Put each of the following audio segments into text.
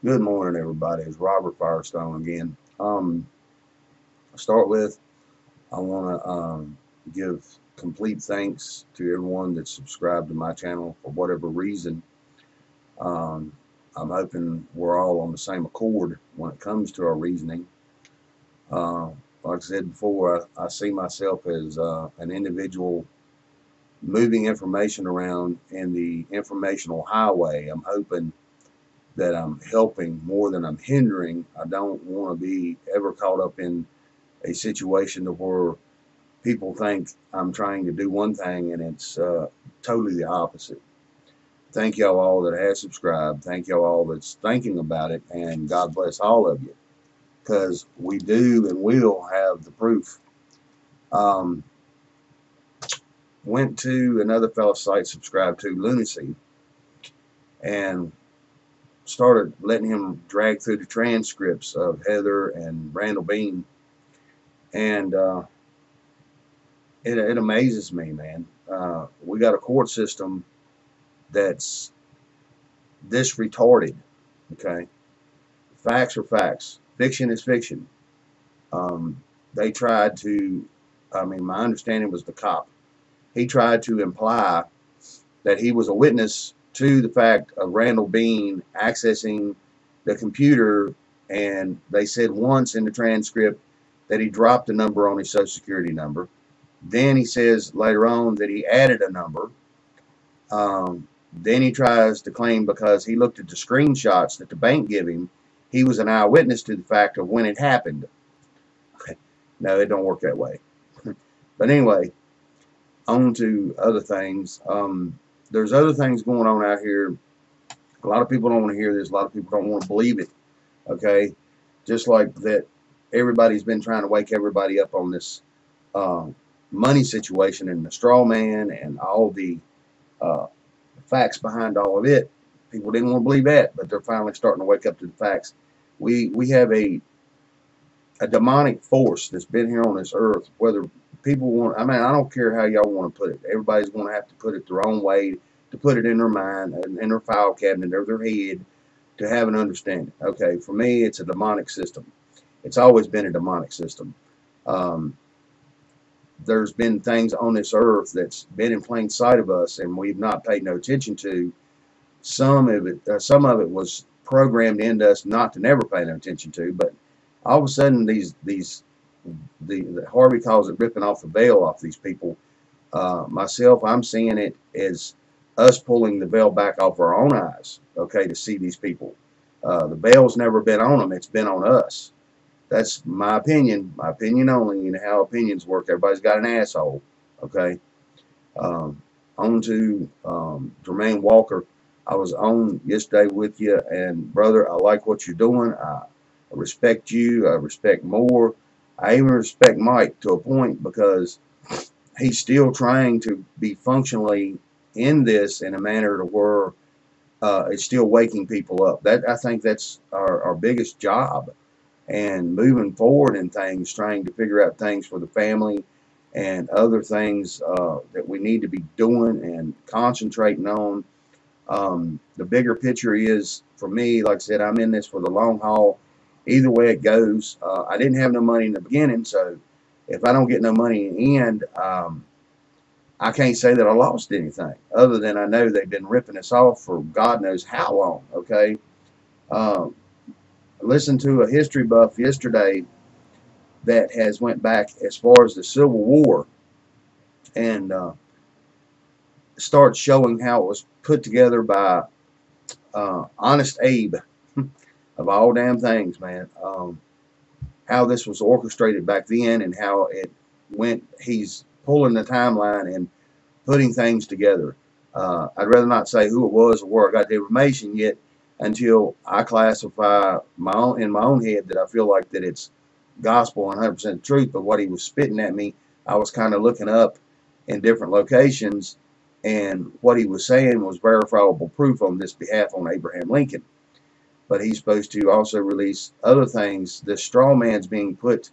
Good morning, everybody. It's Robert Firestone again. To start with, I want to give complete thanks to everyone that's subscribed to my channel for whatever reason. Um, I'm hoping we're all on the same accord when it comes to our reasoning. Uh, like I said before, I see myself as an individual moving information around in the informational highway. I'm hoping that I'm helping more than I'm hindering. I don't want to be ever caught up in a situation to where people think I'm trying to do one thing and it's totally the opposite. Thank y'all all that has subscribed. Thank y'all all that's thinking about it, and God bless all of you because we do and will have the proof. Um, went to another fellow's site, subscribed to Lunacy, and started letting him drag through the transcripts of Heather and Randall Bean, and it amazes me, man. We got a court system that's this retarded. Okay, facts are facts. Fiction is fiction. They tried to. I mean, my understanding was the cop. He tried to imply that he was a witness to the fact of Randall Bean accessing the computer, and they said once in the transcript that he dropped a number on his Social Security number. Then he says later on that he added a number. Then he tries to claim because he looked at the screenshots that the bank gave him, he was an eyewitness to the fact of when it happened. No, it don't work that way. But anyway, on to other things. There's other things going on out here. A lot of people don't want to hear this. A lot of people don't want to believe it. Okay, just like that, everybody's been trying to wake everybody up on this um, money situation and the straw man and all the uh, facts behind all of it. People didn't want to believe that, but they're finally starting to wake up to the facts. We have a demonic force that's been here on this earth. Whether people want, I mean, I don't care how y'all want to put it. Everybody's going to have to put it their own way to put it in their mind, in their file cabinet, or their head to have an understanding. Okay, for me, it's a demonic system. It's always been a demonic system. Um, there's been things on this earth that's been in plain sight of us, and we've not paid no attention to. Some of it was programmed into us not to never pay no attention to. But all of a sudden, the Harvey calls it ripping off the veil off these people. Myself, I'm seeing it as us pulling the veil back off our own eyes. Okay, to see these people. The veil's never been on them; it's been on us. That's my opinion only. You know how opinions work. Everybody's got an asshole. Okay. Um, on to Jermaine Walker. I was on yesterday with you, and brother, I like what you're doing. I respect you. I respect Moor. I even respect Mike to a point because he's still trying to be functionally in this in a manner to where it's still waking people up. That I think that's our biggest job, and moving forward in things, trying to figure out things for the family and other things that we need to be doing and concentrating on. The bigger picture is, for me, like I said, I'm in this for the long haul. Either way it goes, I didn't have no money in the beginning, so if I don't get no money in the end, I can't say that I lost anything, other than I know they've been ripping us off for God knows how long, okay? Um, listened to a history buff yesterday that has went back as far as the Civil War and starts showing how it was put together by Honest Abe of all damn things, man. How this was orchestrated back then and how it went. He's pulling the timeline and putting things together. I'd rather not say who it was or where I got the information yet until I classify my own in my own head that I feel like that it's gospel and 100% truth. But what he was spitting at me, I was kind of looking up in different locations, and what he was saying was verifiable proof on this behalf on Abraham Lincoln. But he's supposed to also release other things. The straw man's being put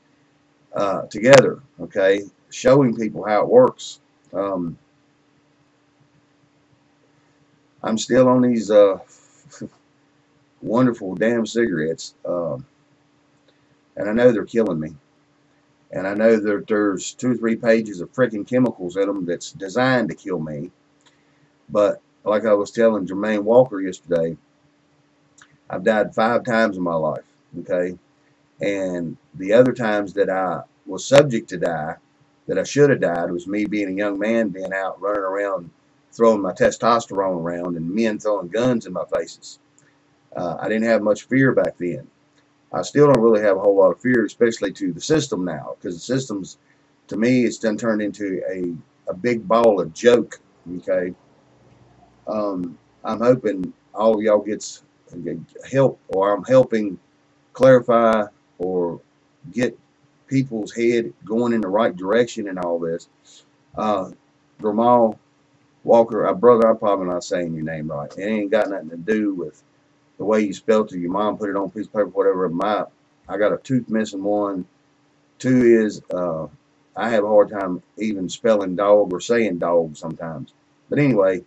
together, okay, showing people how it works. Um, I'm still on these wonderful damn cigarettes, and I know they're killing me. And I know that there's 2 or 3 pages of freaking chemicals in them that's designed to kill me. But like I was telling Jermaine Walker yesterday, I've died 5 times in my life, okay? And the other times that I was subject to die, that I should have died, was me being a young man, being out running around, throwing my testosterone around, and men throwing guns in my faces. I didn't have much fear back then. I still don't really have a whole lot of fear, especially to the system now, because the system's, to me, it's done turned into a big ball of joke, okay? I'm hoping all of y'all gets help, or I'm helping clarify or get people's head going in the right direction and all this. Ramal Walker, brother, I'm probably not saying your name right. It ain't got nothing to do with the way you spelled it. Your mom put it on a piece of paper, whatever. I got a tooth missing, 1. 2 is I have a hard time even spelling dog or saying dog sometimes. But anyway,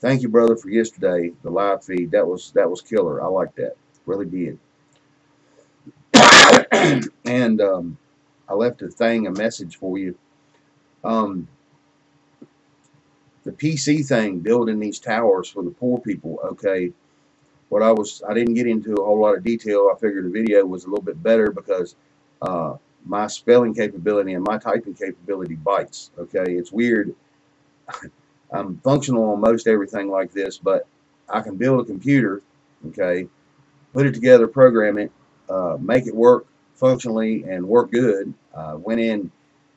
thank you, brother, for yesterday, the live feed. That was killer. I like that. Really did. And I left a message for you. The PC thing, building these towers for the poor people, okay. I didn't get into a whole lot of detail. I figured the video was a little bit better because my spelling capability and my typing capability bites, okay. It's weird. I'm functional on most everything like this, but I can build a computer, okay, put it together, program it, make it work functionally and work good. Went in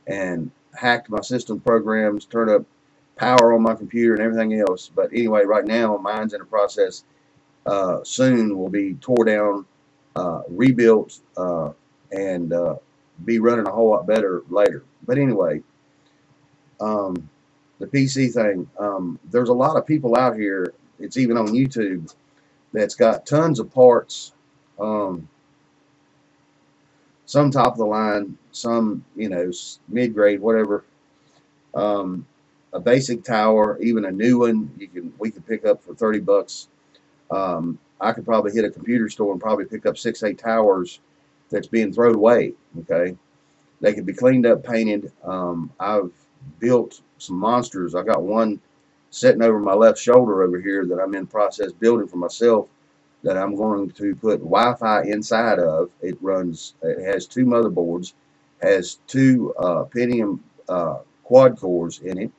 and hacked my system programs, turned up power on my computer and everything else. But anyway, right now mine's in the process. Soon will be tore down, rebuilt, and be running a whole lot better later. But anyway, the PC thing, there's a lot of people out here, it's even on YouTube, that's got tons of parts, some top of the line, some, you know, mid-grade, whatever. A basic tower, even a new one, we could pick up for 30 bucks. I could probably hit a computer store and probably pick up 6, 8 towers that's being thrown away, okay? They could be cleaned up, painted. I've built some monsters. I got one sitting over my left shoulder over here that I'm in the process building for myself, that I'm going to put Wi-Fi inside of. It has 2 motherboards, has 2 Pentium quad cores in it.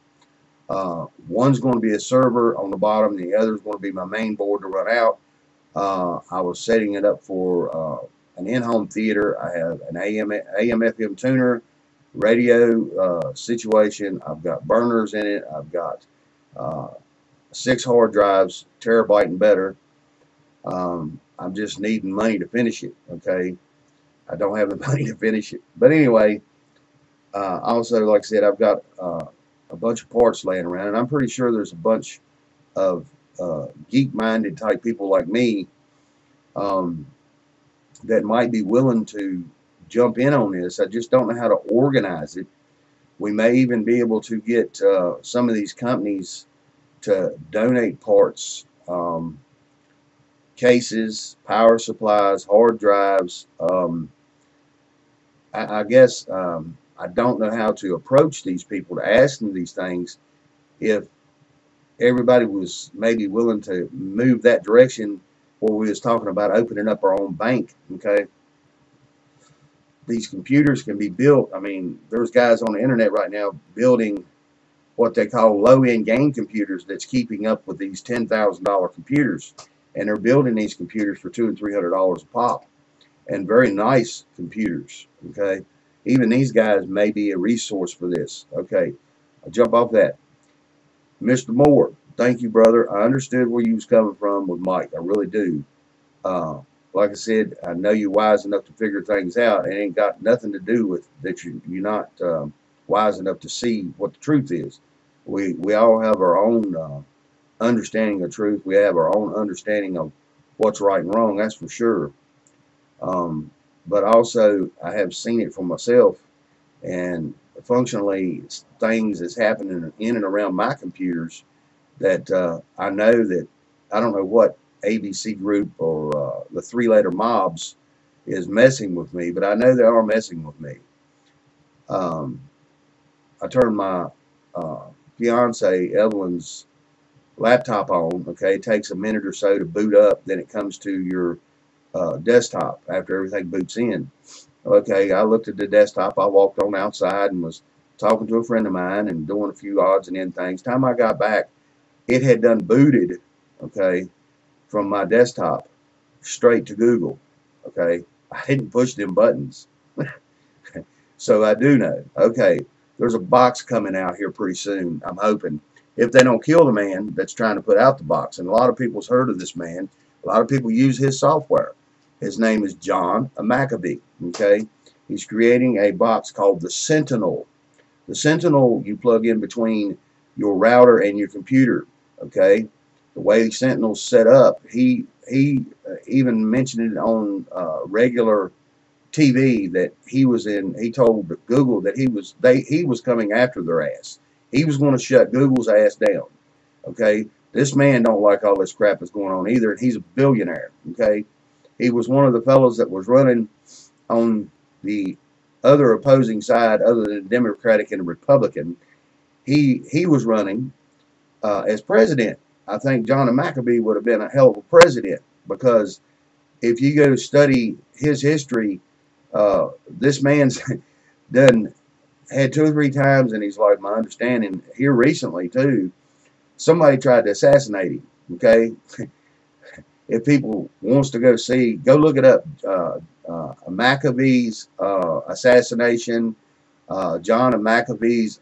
One's going to be a server on the bottom, the other's going to be my main board to run out. I was setting it up for an in-home theater. I have an AM/FM tuner, radio situation. I've got burners in it. I've got 6 hard drives, terabyte and better. I'm just needing money to finish it, okay? I don't have the money to finish it. But anyway, also, like I said, I've got a bunch of parts laying around, and I'm pretty sure there's a bunch of geek-minded type people like me that might be willing to jump in on this. I just don't know how to organize it. We may even be able to get some of these companies to donate parts, cases, power supplies, hard drives. I guess I don't know how to approach these people to ask them these things. If everybody was maybe willing to move that direction, where we was talking about opening up our own bank, okay? These computers can be built. I mean, there's guys on the internet right now building what they call low-end game computers that's keeping up with these $10,000 computers, and they're building these computers for $200 and $300 a pop, and very nice computers, okay? Even these guys may be a resource for this, okay? I'll jump off that. Mr. Moore, thank you, brother. I understood where you was coming from with Mike. I really do. Like I said, I know you're wise enough to figure things out. It ain't got nothing to do with that you're not wise enough to see what the truth is. We all have our own understanding of truth. We have our own understanding of what's right and wrong, that's for sure. But also, I have seen it for myself, and functionally, things that's happening in and around my computers that I know that, I don't know what ABC group or the three-letter mobs is messing with me, but I know they are messing with me. I turned my fiance Evelyn's laptop on. Okay, it takes a minute or so to boot up, then it comes to your desktop after everything boots in. Okay, I looked at the desktop. I walked on outside and was talking to a friend of mine and doing a few odds and end things. Time I got back, it had done booted, okay, from my desktop straight to Google. Okay, I didn't push them buttons. So I do know. Okay, there's a box coming out here pretty soon, I'm hoping. If they don't kill the man that's trying to put out the box. And a lot of people's heard of this man. A lot of people use his software. His name is John Maccabee. Okay, he's creating a box called the Sentinel. The Sentinel you plug in between your router and your computer. Okay, the way the Sentinel's set up, he even mentioned it on regular TV that he was in. He told Google that he was coming after their ass. He was going to shut Google's ass down. Okay, this man don't like all this crap that's going on either, and he's a billionaire. Okay, he was one of the fellows that was running on the other opposing side, other than Democratic and Republican. He was running as president. I think John Maccabee would have been a hell of a president, because if you go study his history, this man's done had 2 or 3 times in his life, my understanding, here recently too, somebody tried to assassinate him. Okay, if people wants to go see, go look it up. Maccabee's assassination, John Maccabee's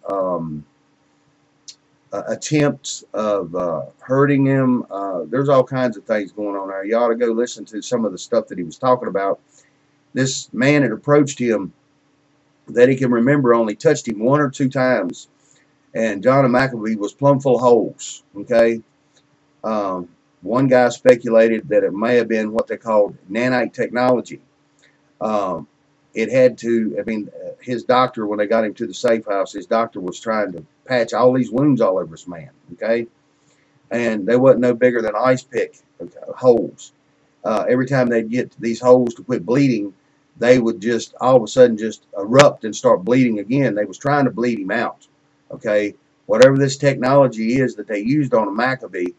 attempts of hurting him. There's all kinds of things going on there. You ought to go listen to some of the stuff that he was talking about. This man had approached him that he can remember only touched him 1 or 2 times, and John Maccabee was plumb full of holes. Okay, one guy speculated that it may have been what they called nanite technology. It had to, I mean, his doctor, when they got him to the safe house, his doctor was trying to patch all these wounds all over this man. Okay, and they wasn't no bigger than ice pick holes. Every time they'd get these holes to quit bleeding, they would just all of a sudden just erupt and start bleeding again. They was trying to bleed him out. Okay, whatever this technology is that they used on a Maccabee,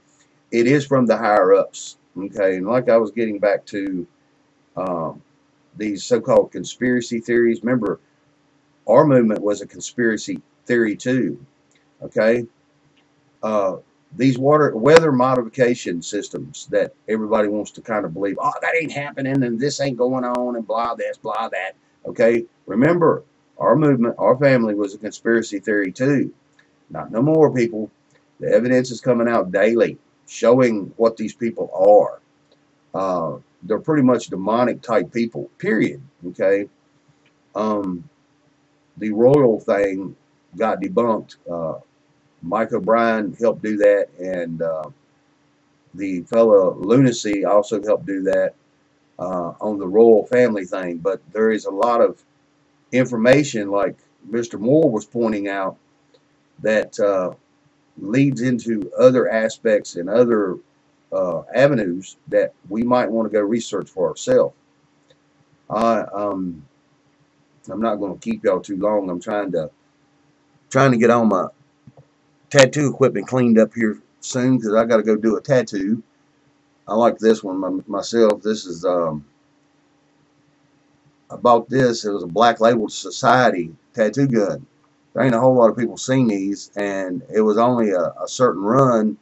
it is from the higher ups. Okay, and like I was getting back to these so-called conspiracy theories. Remember, our movement was a conspiracy theory too. Okay, these weather modification systems that everybody wants to kind of believe, oh, that ain't happening and this ain't going on and blah this, blah that. Okay, remember, our movement, our family was a conspiracy theory too. Not no more, people. The evidence is coming out daily showing what these people are. They're pretty much demonic type people, period. Okay, the royal thing got debunked. Mike O'Brien helped do that, and the fellow Lunacy also helped do that on the royal family thing. But there is a lot of information, like Mr. Moore was pointing out, that leads into other aspects and other avenues that we might want to go research for ourselves. I'm not going to keep y'all too long. I'm trying to get all my tattoo equipment cleaned up here soon, because I got to go do a tattoo. I like this one myself. This is I bought this. It was a Black Label Society tattoo gun. There ain't a whole lot of people seen these, and it was only a certain run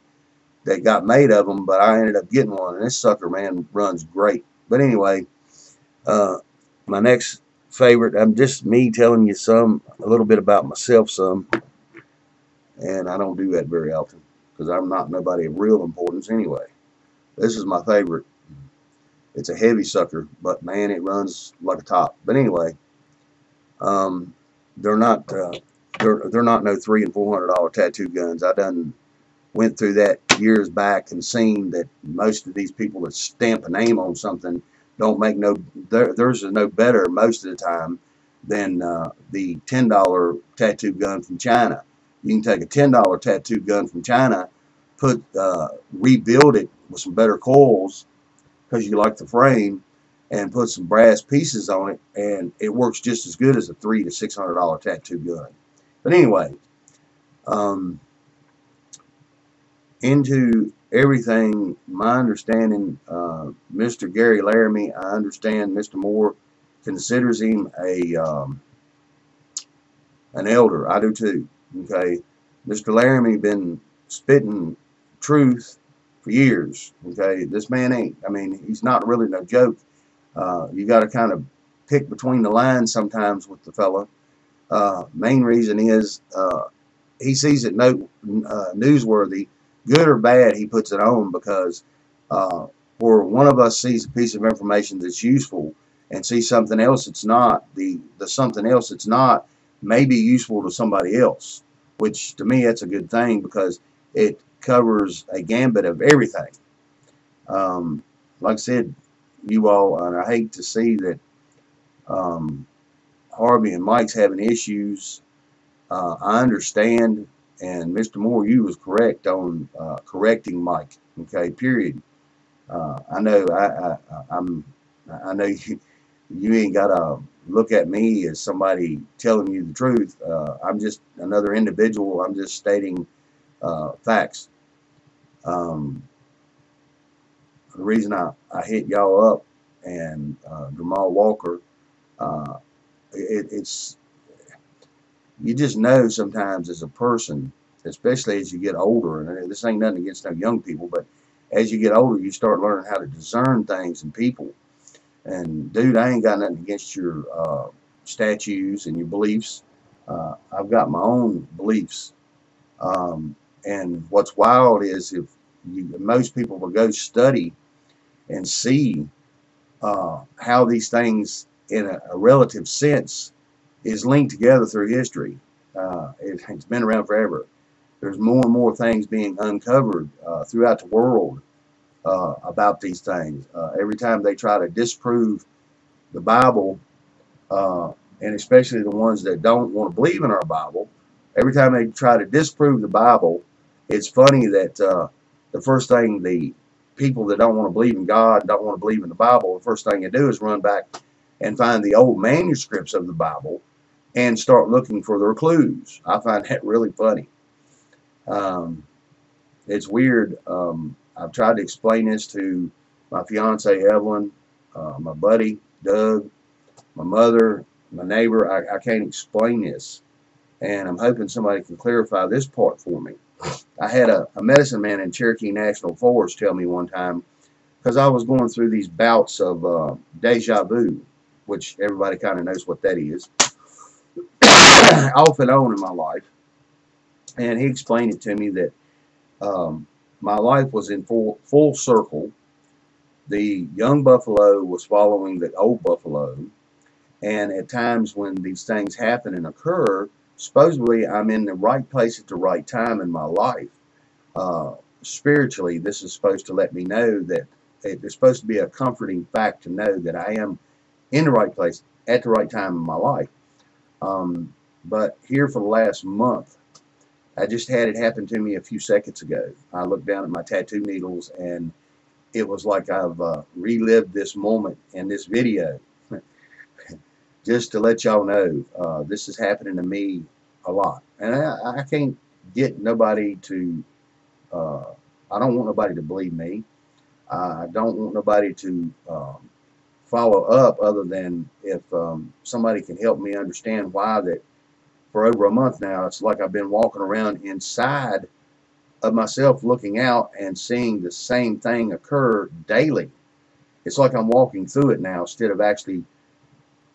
that got made of them, but I ended up getting one, and this sucker, man, runs great. But anyway, my next favorite, I'm just me telling you a little bit about myself some, and I don't do that very often because I'm not nobody of real importance anyway. This is my favorite. It's a heavy sucker, but man, it runs like a top. But anyway, they're not no $300 and $400 tattoo guns. I done went through that years back and seen that most of these people that stamp a name on something don't make theirs is no better most of the time than the $10 tattoo gun from China. You can take a $10 tattoo gun from China, rebuild it with some better coils, because you like the frame, and put some brass pieces on it, and it works just as good as a $300 to $600 tattoo gun. But anyway, into everything, my understanding, Mr. Gary Laramie, I understand Mr. Moore considers him an elder. I do too. Okay, Mr. Laramie been spitting truth for years. Okay, this man ain't. I mean, he's not really no joke. You got to kind of pick between the lines sometimes with the fella. Main reason is he sees it newsworthy, good or bad. He puts it on because where one of us sees a piece of information that's useful and sees something else that's not, the something else that's not may be useful to somebody else, which to me that's a good thing because it covers a gambit of everything. Like I said, you all, and I hate to see that Harvey and Mike's having issues. I understand, and Mr. Moore, you was correct on correcting Mike. Okay, period. I know I know you ain't gotta look at me as somebody telling you the truth. I'm just another individual. I'm just stating facts. The reason I hit y'all up and Jamal Walker, it's you just know sometimes as a person, especially as you get older, and this ain't nothing against no young people, but as you get older, you start learning how to discern things in people. And dude, I ain't got nothing against your statues and your beliefs. I've got my own beliefs. And what's wild is if most people will go study and see how these things in a relative sense is linked together through history. It's been around forever. There's more and more things being uncovered throughout the world about these things. Every time they try to disprove the Bible, and especially the ones that don't want to believe in our Bible, every time they try to disprove the Bible, it's funny that the first thing the people that don't want to believe in God, don't want to believe in the Bible, the first thing they do is run back and find the old manuscripts of the Bible and start looking for their clues. I find that really funny. It's weird. I've tried to explain this to my fiance Evelyn, my buddy Doug, my mother, my neighbor. I can't explain this, and I'm hoping somebody can clarify this part for me. I had a medicine man in Cherokee National Forest tell me one time, because I was going through these bouts of deja vu, which everybody kind of knows what that is, off and on in my life. And he explained it to me that my life was in full circle. The young buffalo was following the old buffalo. And at times when these things happen and occur, supposedly I'm in the right place at the right time in my life. Spiritually, this is supposed to let me know that it's supposed to be a comforting fact to know that I am in the right place at the right time in my life. But here for the last month, I just had it happen to me a few seconds ago. I looked down at my tattoo needles and it was like I've relived this moment in this video. Just to let y'all know, this is happening to me a lot. And I can't get nobody to, I don't want nobody to believe me. I don't want nobody to follow up other than if somebody can help me understand why that for over a month now, it's like I've been walking around inside of myself looking out and seeing the same thing occur daily. It's like I'm walking through it now instead of actually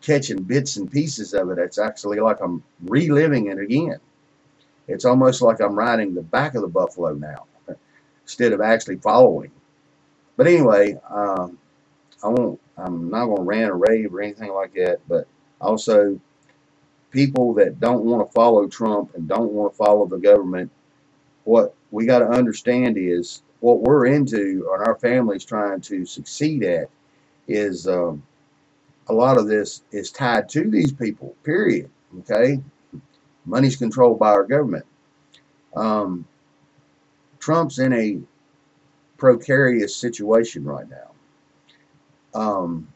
catching bits and pieces of it. It's actually like I'm reliving it again. It's almost like I'm riding the back of the buffalo now instead of actually following. But anyway, I'm not going to rant or rave or anything like that, but also people that don't want to follow Trump and don't want to follow the government, what we got to understand is what we're into and our family's trying to succeed at is a lot of this is tied to these people, period. Okay? Money's controlled by our government. Trump's in a precarious situation right now. Um,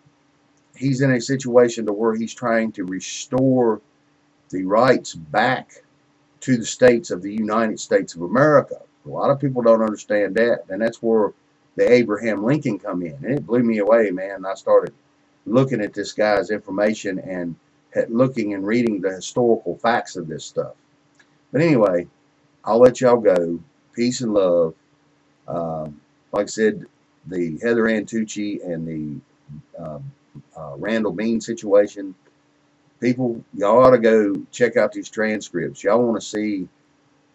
he's in a situation to where he's trying to restore the rights back to the states of the United States of America. A lot of people don't understand that, and that's where the Abraham Lincoln come in. And it blew me away, man. I started looking at this guy's information and looking and reading the historical facts of this stuff. But anyway, I'll let y'all go. Peace and love. Like I said, the Heather Antucci and the Randall Bean situation, people, y'all ought to go check out these transcripts. Y'all want to see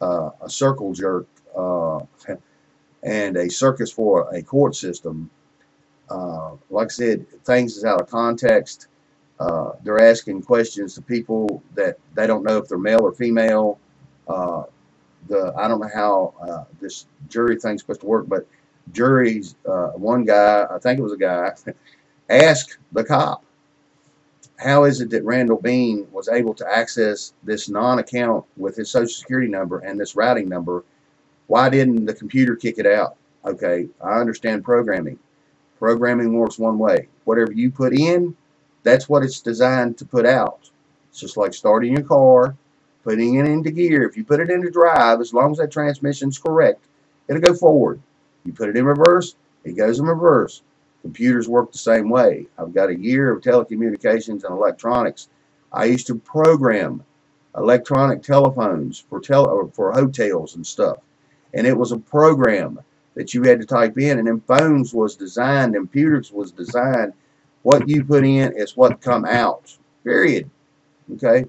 a circle jerk and a circus for a court system. Like I said, things is out of context. They're asking questions to people that they don't know if they're male or female. I don't know how this jury thing's supposed to work, but juries, one guy, I think it was a guy, asked the cop, how is it that Randall Bean was able to access this non-account with his social security number and this routing number? Why didn't the computer kick it out? Okay, I understand programming. Programming works one way. Whatever you put in, that's what it's designed to put out. It's just like starting your car, putting it into gear. If you put it into drive, as long as that transmission's correct, it'll go forward. You put it in reverse, it goes in reverse. Computers work the same way. I've got a year of telecommunications and electronics. I used to program electronic telephones for hotels and stuff. And it was a program that you had to type in, and then phones was designed, and computers was designed. What you put in is what come out. Period. Okay?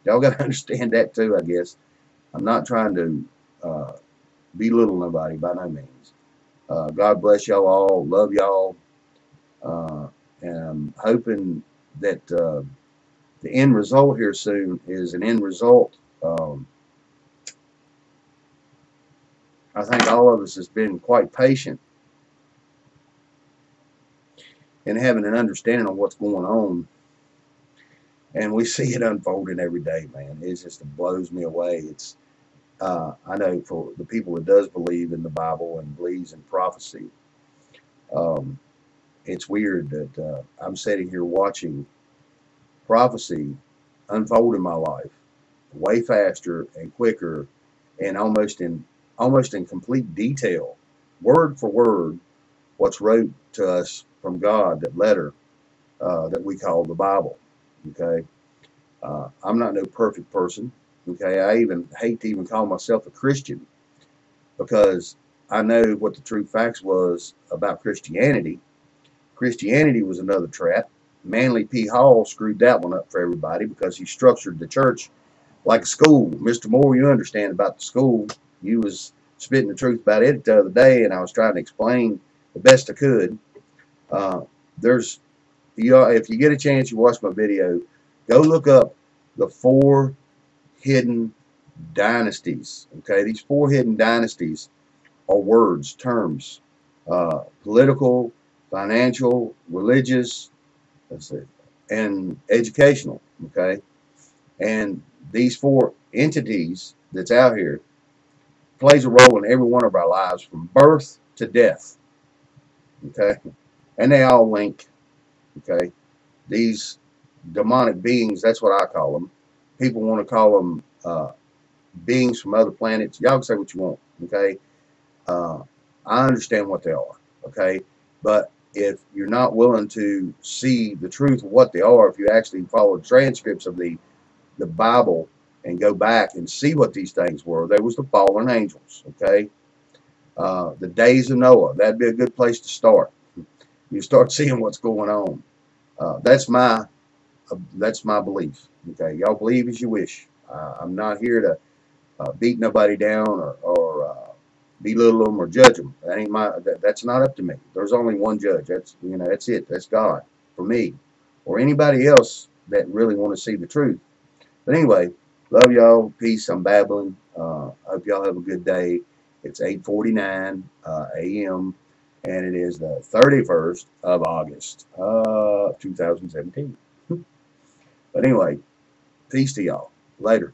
Y'all got to understand that too, I guess. I'm not trying to belittle nobody by no means. God bless y'all all. Love y'all. And I'm hoping that the end result here soon is an end result. I think all of us has been quite patient in having an understanding of what's going on. And we see it unfolding every day, man. It just blows me away. It's I know for the people that does believe in the Bible and believes in prophecy, it's weird that I'm sitting here watching prophecy unfold in my life way faster and quicker and almost in complete detail, word for word, what's wrote to us from God, that letter that we call the Bible. Okay, I'm not no perfect person. Okay, I even hate to even call myself a Christian, because I know what the true facts was about Christianity. Christianity was another trap. Manly P. Hall screwed that one up for everybody because he structured the church like a school. Mr. Moore, you understand about the school. You was spitting the truth about it the other day, and I was trying to explain the best I could. If you get a chance, you watch my video, go look up the 4 hidden dynasties. Okay, these 4 hidden dynasties are words, terms, political, financial, religious, and educational. Okay, and these 4 entities that's out here plays a role in every one of our lives from birth to death. Okay, and they all link. Okay, these demonic beings, that's what I call them. People want to call them beings from other planets. Y'all can say what you want. Okay, I understand what they are. Okay, but if you're not willing to see the truth of what they are, if you actually follow transcripts of the Bible and go back and see what these things were, there was the fallen angels. Okay, the days of Noah, that'd be a good place to start. You start seeing what's going on. That's my belief. Okay, y'all believe as you wish. I'm not here to beat nobody down or belittle them or judge them. That ain't that's not up to me. There's only one judge. That's it. That's God for me, or anybody else that really want to see the truth. But anyway, love y'all. Peace. I'm babbling. Hope y'all have a good day. It's 8:49 a.m. and it is the 31st of August, 2017. But anyway, peace to y'all. Later.